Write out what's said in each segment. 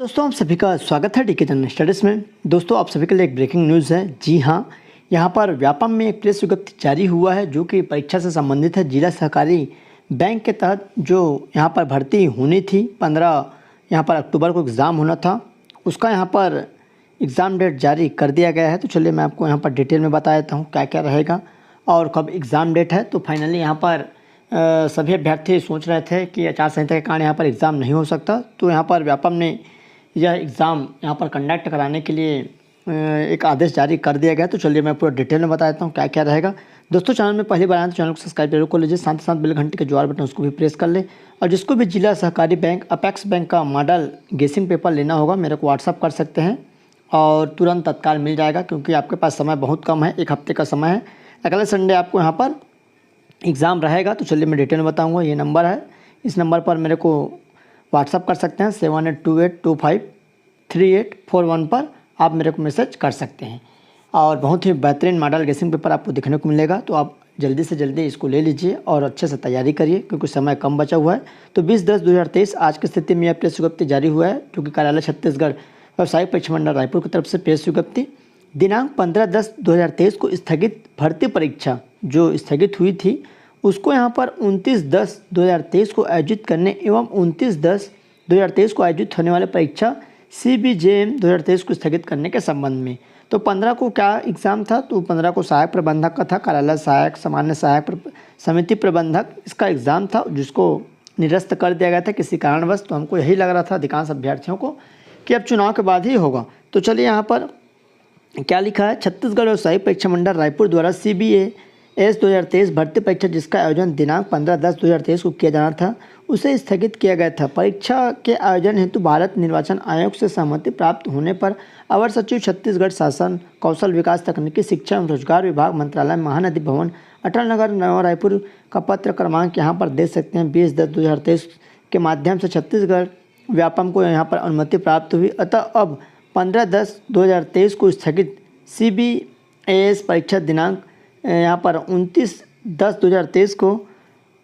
दोस्तों आप सभी का स्वागत है डीके जनरल स्टडीज़ में। दोस्तों आप सभी के लिए एक ब्रेकिंग न्यूज़ है। जी हाँ, यहाँ पर व्यापम में एक प्रेस विज्ञप्ति जारी हुआ है जो कि परीक्षा से संबंधित है। जिला सहकारी बैंक के तहत जो यहाँ पर भर्ती होनी थी 15 यहाँ पर अक्टूबर को एग्ज़ाम होना था, उसका यहाँ पर एग्ज़ाम डेट जारी कर दिया गया है। तो चलिए मैं आपको यहाँ पर डिटेल में बता देता हूँ क्या क्या रहेगा और कब एग्ज़ाम डेट है। तो फाइनली यहाँ पर सभी अभ्यर्थी सोच रहे थे कि आचार संहिता के कारण यहाँ पर एग्ज़ाम नहीं हो सकता, तो यहाँ पर व्यापम ने यह एग्ज़ाम यहाँ पर कंडक्ट कराने के लिए एक आदेश जारी कर दिया गया। तो चलिए मैं पूरा डिटेल में बता देता हूँ क्या क्या रहेगा। दोस्तों चैनल में पहली बार आए तो चैनल को सब्सक्राइब जरूर कर लीजिए, साथ ही साथ बेल घंटे के ज्वार बटन उसको भी प्रेस कर ले। और जिसको भी जिला सहकारी बैंक अपेक्स बैंक का मॉडल गेसिंग पेपर लेना होगा मेरे को व्हाट्सअप कर सकते हैं और तुरंत तत्काल मिल जाएगा, क्योंकि आपके पास समय बहुत कम है, 1 हफ्ते का समय है। अगले संडे आपको यहाँ पर एग्ज़ाम रहेगा। तो चलिए मैं डिटेल में बताऊँगा। ये नंबर है, इस नंबर पर मेरे को व्हाट्सअप कर सकते हैं 7828253841 पर आप मेरे को मैसेज कर सकते हैं। और बहुत ही बेहतरीन मॉडल गेसिंग पेपर आपको देखने को मिलेगा, तो आप जल्दी से जल्दी इसको ले लीजिए और अच्छे से तैयारी करिए क्योंकि समय कम बचा हुआ है। तो 20/10/2023 आज की स्थिति में यह प्रेस विज्ञप्ति जारी हुआ है, जो कि कार्यालय छत्तीसगढ़ व्यावसायिक परीक्षा मंडल रायपुर की तरफ से प्रेस विज्ञप्ति दिनांक 15/10/2023 को स्थगित भर्ती परीक्षा जो स्थगित हुई थी उसको यहाँ पर 29/10/2023 को आयोजित करने एवं 29/10/2023 को आयोजित होने वाले परीक्षा CBJM 2023 को स्थगित करने के संबंध में। तो 15 को क्या एग्ज़ाम था, तो 15 को सहायक प्रबंधक का था, कार्यालय सहायक, सामान्य सहायक, समिति प्रबंधक, इसका एग्ज़ाम था जिसको निरस्त कर दिया गया था किसी कारणवश। तो हमको यही लग रहा था अधिकांश अभ्यर्थियों को कि अब चुनाव के बाद ही होगा। तो चलिए यहाँ पर क्या लिखा है, छत्तीसगढ़ व्यावसायिक परीक्षा मंडल रायपुर द्वारा CBAS 2023 भर्ती परीक्षा जिसका आयोजन दिनांक 15/10/2023 को किया जाना था उसे स्थगित किया गया था। परीक्षा के आयोजन हेतु भारत निर्वाचन आयोग से सहमति प्राप्त होने पर अवर सचिव छत्तीसगढ़ शासन कौशल विकास तकनीकी शिक्षा एवं रोजगार विभाग मंत्रालय महानदी भवन अटल नगर नवा रायपुर का पत्र क्रमांक यहाँ पर दे सकते हैं 20/10/2023 के माध्यम से छत्तीसगढ़ व्यापम को यहाँ पर अनुमति प्राप्त हुई। अतः अब 15/10/2023 को स्थगित CBAS परीक्षा दिनांक यहाँ पर 29/10/2023 को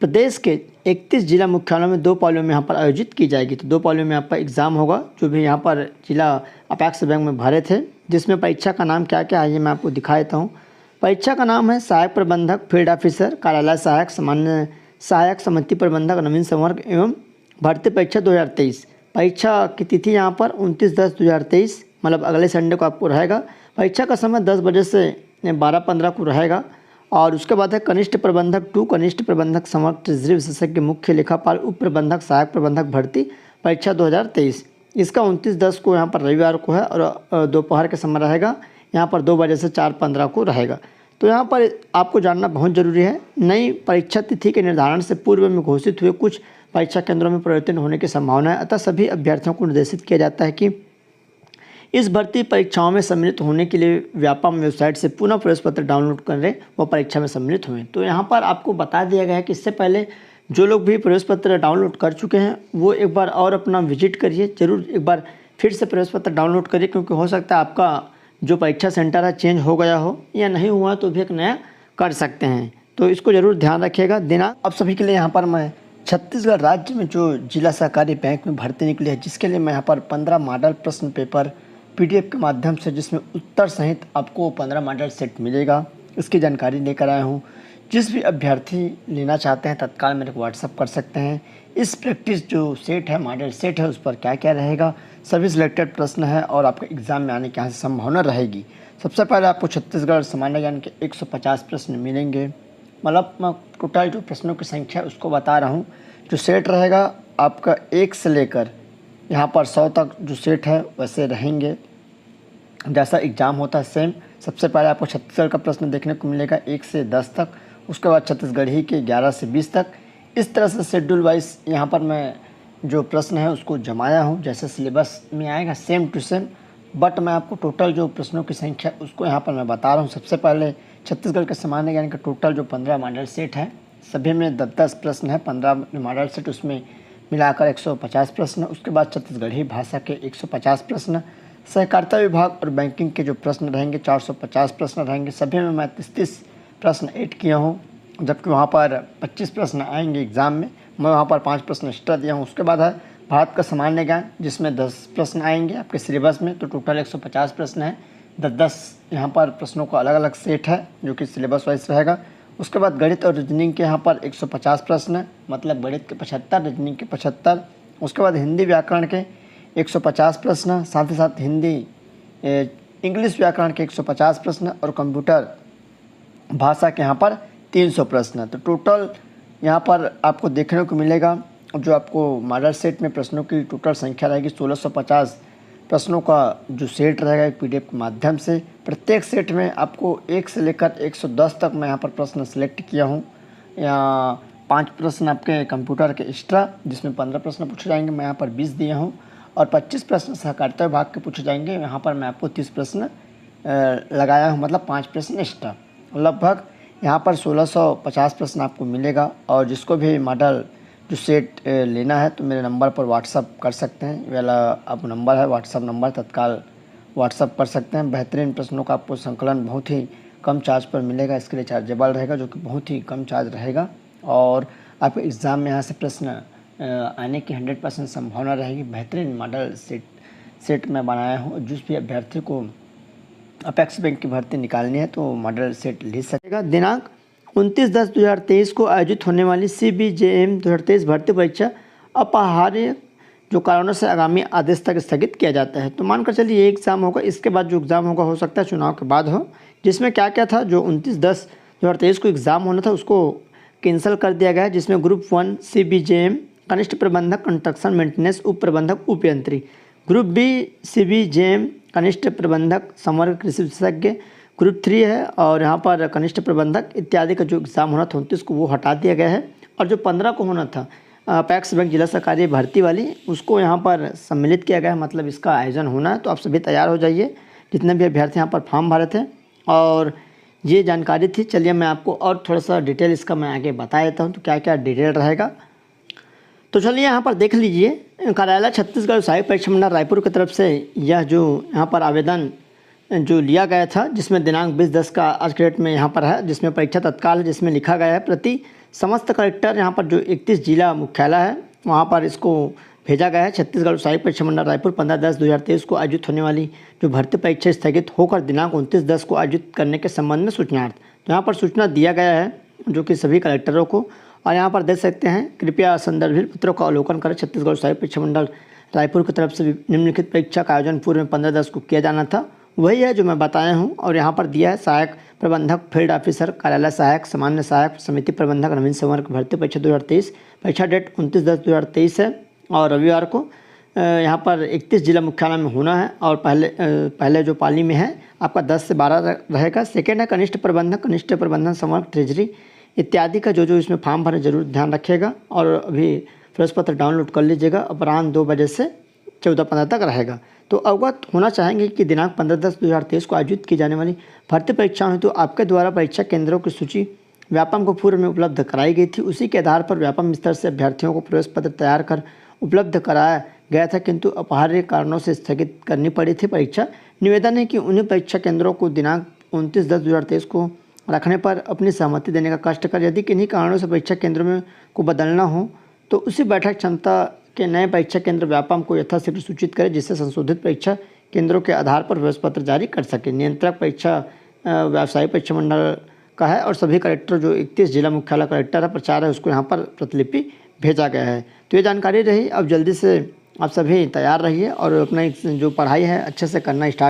प्रदेश के 31 जिला मुख्यालयों में 2 पालियों में यहाँ पर आयोजित की जाएगी। तो 2 पालियों में यहाँ पर एग्ज़ाम होगा जो भी यहाँ पर जिला अपेक्स बैंक में भरे थे, जिसमें परीक्षा का नाम क्या क्या है ये मैं आपको दिखा देता हूँ। परीक्षा का नाम है सहायक प्रबंधक फील्ड ऑफिसर, कार्यालय सहायक, सामान्य सहायक, समिति प्रबंधक, नवीन संवर्ग एवं भर्ती परीक्षा 2023। परीक्षा की तिथि यहाँ पर 29/10/2023 मतलब अगले संडे को आपको रहेगा। परीक्षा का समय 10 बजे से 12:15 को रहेगा। और उसके बाद है कनिष्ठ प्रबंधक 2, कनिष्ठ प्रबंधक समग्र ट्रेजरी विशेषज्ञ, मुख्य लेखापाल, उप प्रबंधक, सहायक प्रबंधक भर्ती परीक्षा 2023। इसका 29/10 को यहाँ पर रविवार को है और दोपहर के समय रहेगा। यहाँ पर 2 बजे से 4:15 को रहेगा। तो यहाँ पर आपको जानना बहुत ज़रूरी है, नई परीक्षा तिथि के निर्धारण से पूर्व में घोषित हुए कुछ परीक्षा केंद्रों में परिवर्तन होने की संभावना है। अतः सभी अभ्यर्थियों को निर्देशित किया जाता है कि इस भर्ती परीक्षाओं में सम्मिलित होने के लिए व्यापम वेबसाइट से पुनः प्रवेश पत्र डाउनलोड करें व परीक्षा में सम्मिलित हुए। तो यहाँ पर आपको बता दिया गया है कि इससे पहले जो लोग भी प्रवेश पत्र डाउनलोड कर चुके हैं वो एक बार और अपना विजिट करिए, ज़रूर एक बार फिर से प्रवेश पत्र डाउनलोड करिए, क्योंकि हो सकता है आपका जो परीक्षा सेंटर है चेंज हो गया हो या नहीं हुआ तो भी एक नया कर सकते हैं। तो इसको ज़रूर ध्यान रखिएगा। दिनांक अब सभी के लिए यहाँ पर मैं छत्तीसगढ़ राज्य में जो जिला सहकारी बैंक में भर्ती निकली है, जिसके लिए मैं यहाँ पर 15 मॉडल प्रश्न पेपर PDF के माध्यम से, जिसमें उत्तर सहित आपको 15 मॉडल सेट मिलेगा, इसकी जानकारी लेकर आया हूँ। जिस भी अभ्यर्थी लेना चाहते हैं तत्काल मेरे को व्हाट्सअप कर सकते हैं। इस प्रैक्टिस जो सेट है, मॉडल सेट है, उस पर क्या क्या रहेगा, सभी सिलेक्टेड प्रश्न है और आपके एग्ज़ाम में आने की यहाँ से संभावना रहेगी। सबसे पहले आपको छत्तीसगढ़ सामान्य ज्ञान के 150 प्रश्न मिलेंगे। मतलब मैं टोटल जो प्रश्नों की संख्या उसको बता रहा हूँ। जो सेट रहेगा आपका 1 से लेकर यहाँ पर 100 तक जो सेट है वैसे रहेंगे, जैसा एग्ज़ाम होता है सेम। सबसे पहले आपको छत्तीसगढ़ का प्रश्न देखने को मिलेगा 1 से 10 तक, उसके बाद छत्तीसगढ़ी के 11 से 20 तक। इस तरह से शेड्यूल वाइज यहाँ पर मैं जो प्रश्न है उसको जमाया हूँ, जैसे सिलेबस में आएगा सेम टू सेम, बट मैं आपको टोटल जो प्रश्नों की संख्या उसको यहाँ पर मैं बता रहा हूँ। सबसे पहले छत्तीसगढ़ के सामान्य ज्ञान का टोटल जो 15 मॉडल सेट है, सभी में 10-10 प्रश्न है। 15 मॉडल सेट उसमें मिलाकर 150 प्रश्न। उसके बाद छत्तीसगढ़ी भाषा के 150 प्रश्न, सहकारिता विभाग और बैंकिंग के जो प्रश्न रहेंगे 450 प्रश्न रहेंगे। सभी में मैं 30 प्रश्न ऐड किया हूँ, जबकि वहाँ पर 25 प्रश्न आएंगे एग्ज़ाम में, मैं वहाँ पर 5 प्रश्न एक्स्ट्रा दिया हूँ। उसके बाद है भारत का सामान्य ज्ञान, जिसमें 10 प्रश्न आएंगे आपके सिलेबस में, तो टोटल 150 प्रश्न है। 10-10 यहाँ पर प्रश्नों का अलग अलग सेट है जो कि सिलेबस वाइज रहेगा। उसके बाद गणित और रीजनिंग के यहाँ पर 150 प्रश्न है, मतलब गणित के 75, रीजनिंग के 75। उसके बाद हिंदी व्याकरण के 150 प्रश्न, साथ ही साथ हिंदी इंग्लिश व्याकरण के 150 प्रश्न और कंप्यूटर भाषा के यहाँ पर 300 प्रश्न। तो टोटल यहाँ पर आपको देखने को मिलेगा जो आपको मॉडल सेट में प्रश्नों की टोटल संख्या रहेगी 1650 प्रश्नों का जो सेट रहेगा एक PDF के माध्यम से। प्रत्येक सेट में आपको 1 से लेकर 110 तक मैं यहाँ पर प्रश्न सेलेक्ट किया हूँ। या 5 प्रश्न आपके कंप्यूटर के एक्स्ट्रा, जिसमें 15 प्रश्न पूछे जाएंगे, मैं यहाँ पर 20 दिया हूँ। और 25 प्रश्न सहकारिता विभाग के पूछे जाएंगे, यहाँ पर मैं आपको 30 प्रश्न लगाया हूँ, मतलब 5 प्रश्न एक्स्ट्रा। लगभग यहाँ पर 1650 प्रश्न आपको मिलेगा। और जिसको भी मॉडल जो सेट लेना है तो मेरे नंबर पर व्हाट्सअप कर सकते हैं। ये वाला आप नंबर है व्हाट्सअप नंबर, तत्काल व्हाट्सअप कर सकते हैं। बेहतरीन प्रश्नों का आपको संकलन बहुत ही कम चार्ज पर मिलेगा, इसके लिए चार्जेबल रहेगा, जो कि बहुत ही कम चार्ज रहेगा। और आपके एग्ज़ाम में यहाँ से प्रश्न आने की 100% संभावना रहेगी। बेहतरीन मॉडल सेट मैं बनाया हूँ। जिस भी अभ्यर्थी को अपेक्स बैंक की भर्ती निकालनी है तो मॉडल सेट ले सकेगा। दिनांक 29/10/2023 को आयोजित होने वाली CBJM 2023 भर्ती परीक्षा अपरिहार्य जो कारणों से आगामी आदेश तक स्थगित किया जाता है। तो मानकर चलिए ये एग्ज़ाम होगा, इसके बाद जो एग्ज़ाम होगा हो सकता है चुनाव के बाद हो। जिसमें क्या क्या था, जो 29/10/2023 को एग्ज़ाम होना था उसको कैंसिल कर दिया गया है। जिसमें ग्रुप 1 CBJM कनिष्ठ प्रबंधक कंस्ट्रक्शन मेंटेनेंस उप प्रबंधक उप यंत्री, ग्रुप B CBJM कनिष्ठ प्रबंधक संवर्ग कृषि विशेषज्ञ, ग्रुप 3 है और यहाँ पर कनिष्ठ प्रबंधक इत्यादि का जो एग्ज़ाम होना था 29 को वो हटा दिया गया है। और जो 15 को होना था अपेक्स बैंक जिला सरकारी भर्ती वाली, उसको यहाँ पर सम्मिलित किया गया है, मतलब इसका आयोजन होना है। तो आप सभी तैयार हो जाइए, जितने भी अभ्यर्थी यहाँ पर फॉर्म भरे थे। और ये जानकारी थी। चलिए मैं आपको और थोड़ा सा डिटेल इसका मैं आगे बता देता हूँ तो क्या क्या डिटेल रहेगा। तो चलिए यहाँ पर देख लीजिए, कार्यालय छत्तीसगढ़ सहायक परीक्षा मंडल रायपुर की तरफ से यह जो यहाँ पर आवेदन जो लिया गया था, जिसमें दिनांक 20/10 का आज के डेट में यहाँ पर है, जिसमें परीक्षा तत्काल है, जिसमें लिखा गया है प्रति समस्त कलेक्टर यहाँ पर जो 31 जिला मुख्यालय है वहाँ पर इसको भेजा गया है। छत्तीसगढ़ सहायक परीक्षा मंडल रायपुर 15/10/2023 को आयोजित होने वाली जो भर्ती परीक्षा स्थगित होकर दिनांक 29/10 को आयोजित करने के संबंध में सूचनार्थ। तो यहाँ पर सूचना दिया गया है जो कि सभी कलेक्टरों को। और यहाँ पर देख सकते हैं, कृपया संदर्भित पत्रों का अवलोकन करें। छत्तीसगढ़ सहायक परीक्षा मंडल रायपुर की तरफ से निम्नलिखित परीक्षा का आयोजन पूर्व में 15/10 को किया जाना था, वही है जो मैं बताया हूँ। और यहाँ पर दिया है सहायक प्रबंधक फील्ड ऑफिसर कार्यालय सहायक सामान्य सहायक समिति प्रबंधक नवीन संवर्ग भर्ती परीक्षा 2023। परीक्षा डेट 29/10/2023 है और रविवार को यहाँ पर 31 जिला मुख्यालय में होना है। और पहले जो पाली में है आपका 10 से 12 रहेगा। सेकेंड है कनिष्ठ प्रबंधन संवर्ग ट्रेजरी इत्यादि का जो इसमें फॉर्म भरे जरूर ध्यान रखिएगा। और अभी प्रवेश पत्र डाउनलोड कर लीजिएगा। अपराह्न 2 बजे से 14:15 तक रहेगा। तो अवगत होना चाहेंगे कि दिनांक 15/10/2023 को आयोजित की जाने वाली भर्ती परीक्षाओं हेतु आपके द्वारा परीक्षा केंद्रों की सूची व्यापम को पूर्व में उपलब्ध कराई गई थी। उसी के आधार पर व्यापम स्तर से अभ्यर्थियों को प्रवेश पत्र तैयार कर उपलब्ध कराया गया था, किंतु अपरिहार्य कारणों से स्थगित करनी पड़ी थी परीक्षा। निवेदन है कि उन्हीं परीक्षा केंद्रों को दिनांक 29/10/2023 को रखने पर अपनी सहमति देने का कष्ट कर। यदि किन्हीं कारणों से परीक्षा केंद्रों में को बदलना हो तो उसी बैठक क्षमता के नए परीक्षा केंद्र व्यापम को यथाशीघ्र सूचित करें, जिससे संशोधित परीक्षा केंद्रों के आधार पर प्रवेश पत्र जारी कर सके। नियंत्रक परीक्षा व्यावसायिक परीक्षा मंडल का है और सभी कलेक्टर जो 31 जिला मुख्यालय कलेक्टर है प्रचार है उसको यहाँ पर प्रतिलिपि भेजा गया है। तो ये जानकारी रही। अब जल्दी से आप सभी तैयार रहिए और अपना जो पढ़ाई है अच्छे से करना स्टार्ट